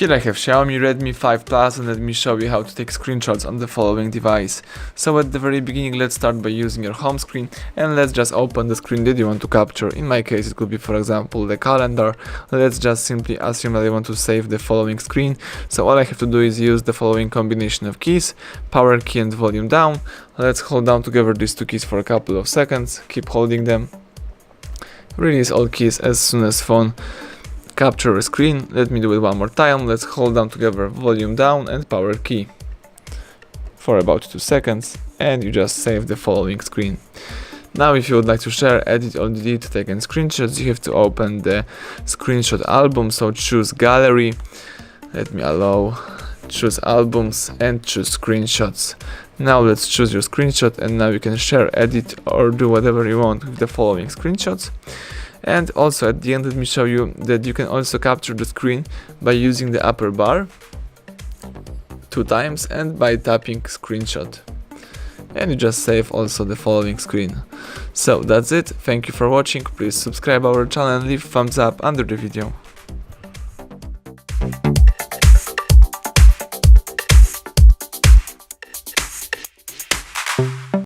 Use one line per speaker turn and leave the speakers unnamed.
Here I have Xiaomi Redmi 5 Plus, and let me show you how to take screenshots on the following device. So at the very beginning, let's start by using your home screen, and let's just open the screen that you want to capture. In my case it could be, for example, the calendar. Let's just simply assume that I want to save the following screen. So all I have to do is use the following combination of keys: power key and volume down. Let's hold down together these two keys for a couple of seconds, keep holding them. Release all keys as soon as phone capture a screen. Let me do it one more time. Let's hold down together volume down and power key for about 2 seconds, and you just save the following screen. Now if you would like to share, edit or delete taken screenshots, you have to open the screenshot album. So choose gallery, let me allow, choose albums and choose screenshots. Now let's choose your screenshot, and now you can share, edit or do whatever you want with the following screenshots. And also at the end, let me show you that you can also capture the screen by using the upper bar 2 times and by tapping screenshot. And you just save also the following screen. So that's it. Thank you for watching. Please subscribe our channel and leave thumbs up under the video.